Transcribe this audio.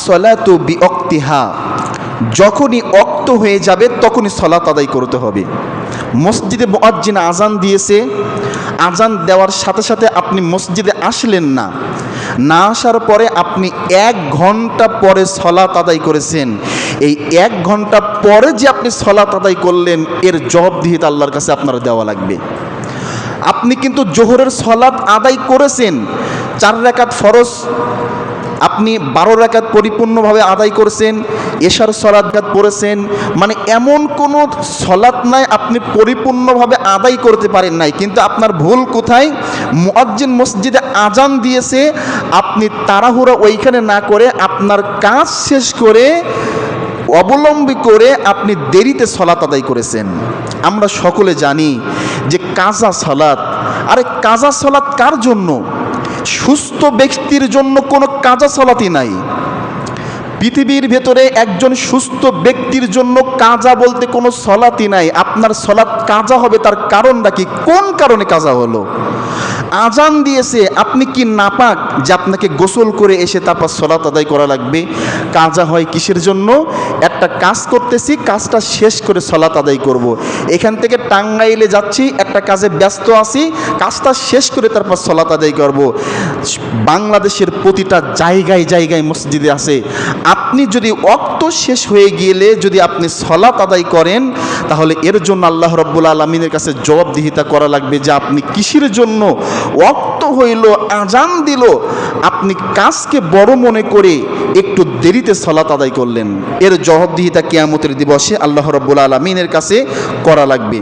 আসসালাতু বিওয়াক্তিহা, যখনই ওয়াক্ত হয়ে যাবে তখনই সালাত আদায় করতে হবে। মসজিদে মুয়াজ্জিন আজান দিয়েছে, আজান দেওয়ার সাথে সাথে আপনি মসজিদে আসলেন না, না আসার পরে আপনি 1 ঘন্টা পরে সালাত আদায় করেছেন, এই 1 ঘন্টা পরে যে আপনি সালাত আদায় করলেন এর জবাবদিহিতা আল্লাহর কাছে আপনার দেওয়া লাগবে। আপনি কিন্তু জোহরের সালাত আদায় করেছেন, 4 রাকাত ফরজ আপনি 12 রাকাত পরিপূর্ণভাবে আদায় করেছেন, এশার সালাত পড়েছেন, মানে এমন কোনো সালাত নাই আপনি পরিপূর্ণভাবে আদায় করতে পারেন নাই। কিন্তু আপনার ভুল কোথায়? মুয়াজ্জিন মসজিদে আজান দিয়েছে, আপনি তাড়াহুড়া ওইখানে না করে আপনার কাজ শেষ করে অবলম্বী করে আপনি দেরিতে সালাত আদায় করেছেন। আমরা সকলে জানি যে কাজা সালাত, আরে কাজা সালাত কার জন্য? সুস্থ ব্যক্তির জন্য কোনো কাজা সালাতই নাই। পৃথিবীর ভেতরে একজন সুস্থ ব্যক্তির জন্য কাজা বলতে কোনো সালাতই নাই। আপনার সালাত কাজা হবে তার কারণটা কি? কোন কারণে কাজা হলো? আজান দিয়েছে, আপনি কি নাপাক যে আপনাকে গোসল করে এসে তারপর সালাত আদায় করা লাগবে? কাজা হয় কিসের জন্য? একটা কাজ করতেছি, কাজটা শেষ করে সালাত আদায় করব। এখান থেকে টাঙ্গাইলে যাচ্ছি, একটা কাজে ব্যস্ত আছি, কাজটা শেষ করে তারপর সালাত আদায় করব। বাংলাদেশের প্রতিটা জায়গায় জায়গায় মসজিদে আছে। আপনি যদি ওয়াক্ত শেষ হয়ে গেলে যদি আপনি সালাত আদায় করেন, তাহলে এর জন্য আল্লাহ রাব্বুল আলামিনের কাছে জবাবদিহিতা করা লাগবে যে আপনি কিসের জন্য ওয়াক্ত হইল, আজান দিল, আপনি কাজকে বড় মনে করে একটু দেরিতে সালাত আদায় করলেন। এর জবাবদিহিতা কিয়ামতের দিবসে আল্লাহ রাব্বুল আলামিনের কাছে করা লাগবে।